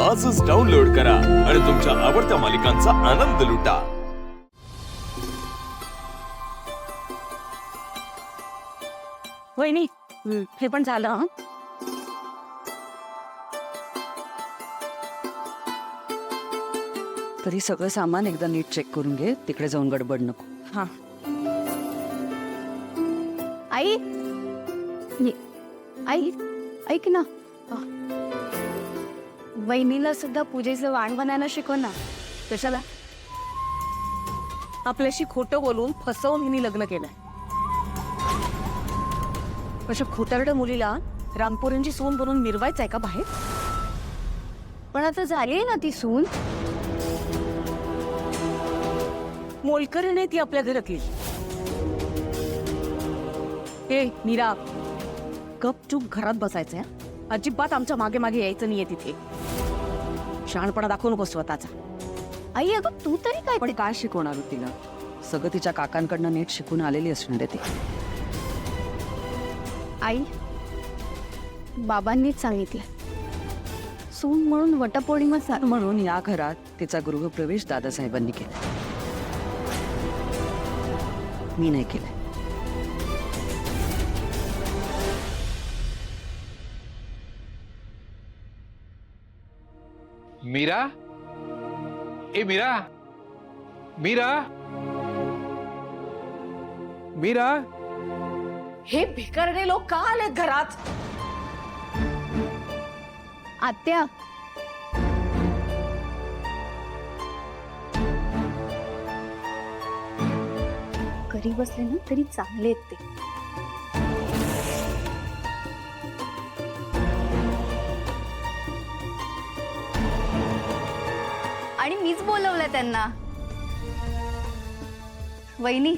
आजच डाउनलोड करा आणि तुमच्या आवडत्या मालिकांचा आनंद लुटा। वहिनी हे पण झालं हं? तरी सगळं सामान एकदा नीट चेक करून घे, तिकडे जाऊन गडबड नको। हा आई आई ऐक ना, वहिनीला सुद्धा पूजेचं वाण बनायला शिकव ना। कशाला? आपल्याशी खोटं बोलून फसवून हिने लग्न केलंय। अशा खोटारड्या मुलीला रामपोरांची सून बनवून मिरवायचंय का बाहेर? पण आता झाली ना ती सून। मोलकरी नाही ती आपल्या घरातली। हे मीरा, गपचूप घरात बसायचंय हं? अजिबात आमच्या मागे मागे यायचं नाहीये तिथे। शहाणपणा दाखवू नको स्वतःचा। आई अगं तू तरी काय पण काय शिकवणार होती तिला? सगळं तिच्या काकांकडनं नीट शिकून आलेली असणार आहे ती। आई बाबांनीच सांगितलं, सून म्हणून वटपौर्णिमा सार म्हणून या घरात तिचा गृहप्रवेश दादासाहेबांनी केला, मी नाही केला। मीरा, ए मीरा, मीरा, मीरा, हे भिकारडे लोक का आलेत घरात? आत्या घरी बसले ना तरी चांगले आहेत ते। आणि मीच बोलवलं त्यांना। वहिनी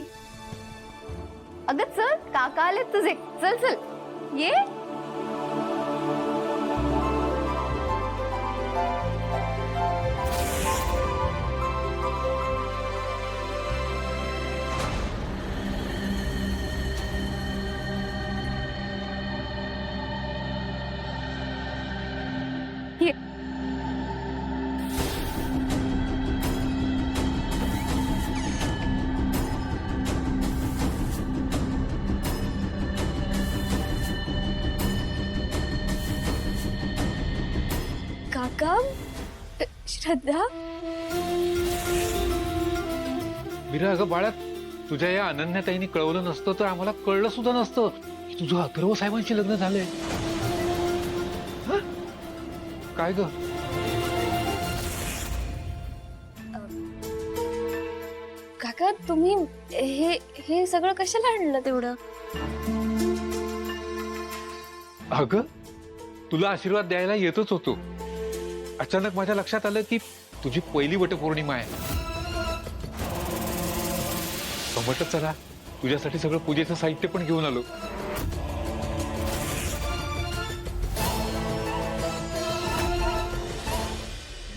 अगं चल, काका आलेत तुझे, चल चल ये। ये काका, श्रद्धा, मीरा, अगं बाळा, तुझ्या या अनन्याताईने कळवलं नसतं तर आम्हाला कळलं सुद्धा नसतं की तुझं अथर्व साहेबांशी लग्न झालंय। हं? काय ग? काका तुम्ही हे सगळं कशाला आणलं तेवढं? अगं तुला आशीर्वाद द्यायला येतच होतो, अचानक माझ्या लक्षात आलं की तुझी पहिली वटपौर्णिमा आहे। म्हटलं चला तुझ्यासाठी सगळं पूजेचं साहित्य पण घेऊन आलो।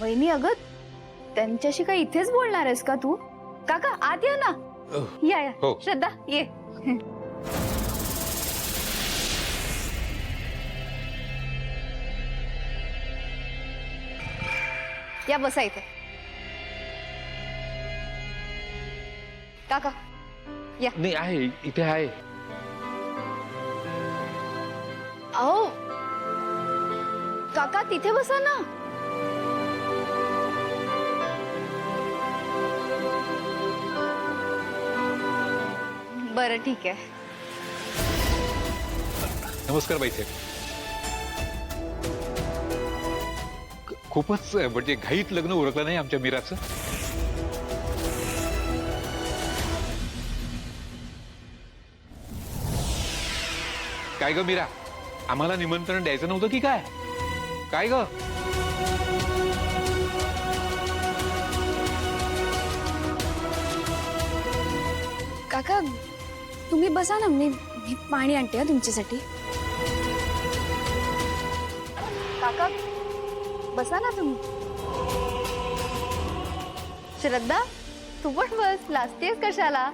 वहिनी अगं त्यांच्याशी काय इथेच बोलणार आहेस का तू? काका आत या ना। या या हो. श्रद्धा ये। या बसा इथे। काका या। नाही, आहे इथे आहे। अहो काका तिथे बसा ना। बरं ठीक आहे। नमस्कार बाई साहेब। खूपच म्हणजे घाईत लग्न उरकलं नाही आमच्या मीराचं। काय ग मीरा, आम्हाला निमंत्रण द्यायचं नव्हतं की काय? काय ग? काका तुम्ही बसा ना, मी पाणी आणते हा तुमच्यासाठी। काका बसा ना तुम्ही। श्रद्धा तू पण बस, लाजतेस कशाला?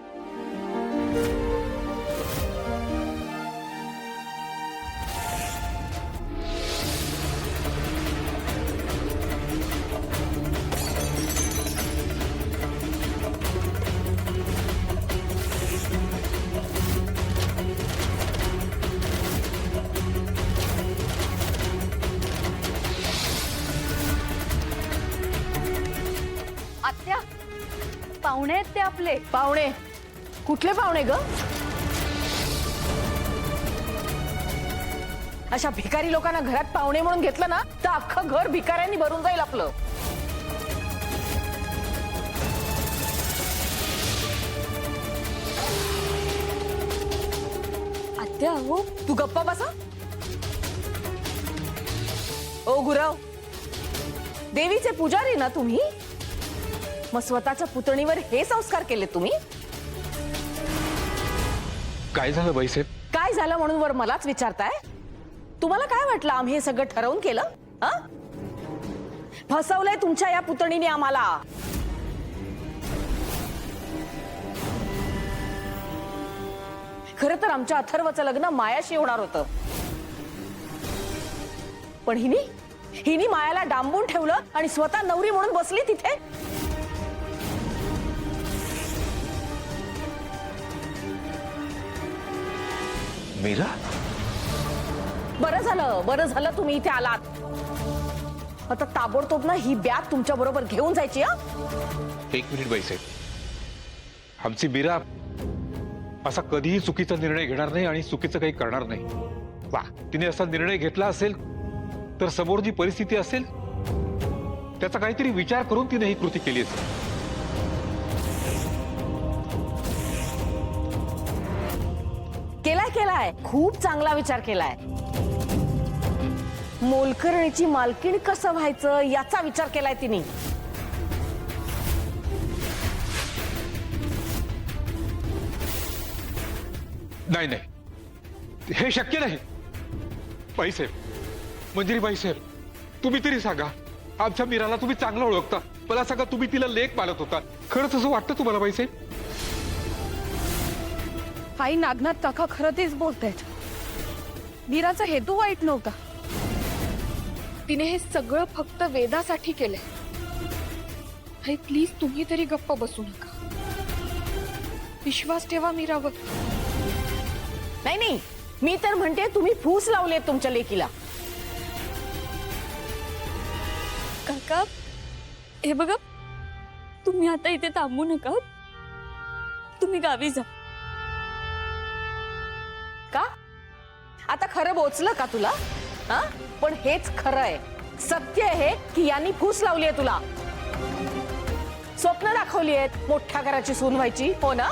पाहुणे आहेत ते आपले. पाहुणे? कुठले पाहुणे ग? अशा भिकारी लोकांना घरात पाहुणे म्हणून घेतलं ना तर अख्खं घर भिकाऱ्यांनी भरून जाईल आपलं. आत्या हो, तू गप्पा बसा. ओ गुरव, देवीचे पुजारी ना तुम्ही? मग स्वतःच्या पुतणीवर हे संस्कार केले तुम्ही? काय झालं बाईसाहेब? काय झालं म्हणून वर मलाच विचारताय? तुम्हाला काय वाटलं आम्ही हे सगळं ठरवून केलं? हा? फसवलंय तुमच्या या पुतणीने आम्हाला. खरं तर आमच्या अथर्वचं लग्न मायाशी होणार होतं, पण हिनी मायाला डांबून ठेवलं आणि स्वतः नवरी म्हणून बसली तिथे. मीरा? बरं झालं तुम्ही इथे आलात. आता ताबडतोब ना ही बॅग तुमच्या बरोबर घेऊन जायची. हा, 1 मिनिट बाईसाहेब. आमची मीरा असा कधीही चुकीचा निर्णय घेणार नाही आणि चुकीचं काही करणार नाही. वा, तिने असा निर्णय घेतला असेल तर समोर जी परिस्थिती असेल त्याचा काहीतरी विचार करून तिने ही कृती केली असेल. केलाय खूप चांगला विचार केलाय. मोलकरणीची मालकीण कसं व्हायचं याचा विचार केलाय तिने. नाही नाही, हे शक्य नाही. बाईसाहेब, मंजिरी बाईसाहेब, तुम्ही तरी सांगा. आमच्या मीराला तुम्ही चांगलं ओळखता. मला सांगा, तुम्ही तिला लेक पालत होता. खरंच असं वाटतं तुम्हाला बाईसाहेब? आई, नागनाथ काका खरं तेच बोलतायत. मीराचा हेतू वाईट नव्हता. तिने हे सगळं फक्त वेदासाठी केलंय. आई प्लीज, तुम्ही तरी गप्प बसू नका. विश्वास ठेवा मीरावर. नाही, मी तर म्हणते तुम्ही फूस लावले तुमच्या लेकीला. काका हे बघा, तुम्ही आता इथे थांबू नका. तुम्ही गावी जा. का आता खरं बोचलं का तुला? हा, पण हेच खरं आहे. सत्य आहे की यांनी फूस लावली आहे तुला. स्वप्न दाखवली आहेत मोठ्या घराची सून व्हायची, हो ना?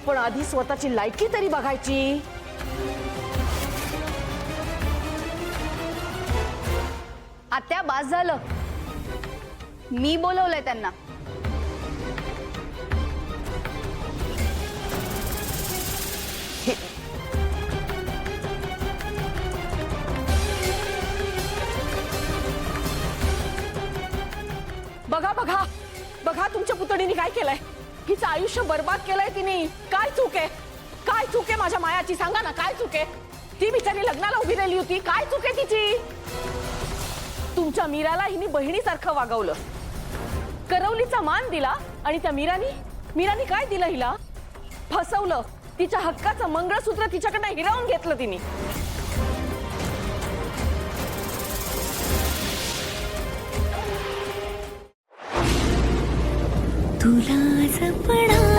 पण आधी स्वतःची लायकी तरी बघायची. आत्या, बास झालं. मी बोलवलंय त्यांना. बघा तुमच्या पुतणीने काय केलंय. हिचं आयुष्य बर्बाद केलंय तिने. काय चूक आहे माझ्या मायाची? सांगा ना, काय चूक आहे? ती बिचारी लग्नाला उभी राहिली होती. काय चूक आहे तिची? तुमच्या मीराला हिने बहिणीसारखं वागवलं, करवलीचा मान दिला आणि त्या मीरानी काय दिलं हिला? फसवलं. तिच्या हक्काचं मंगळसूत्र तिच्याकडनं हिरावून घेतलं तिने. तुला जपणार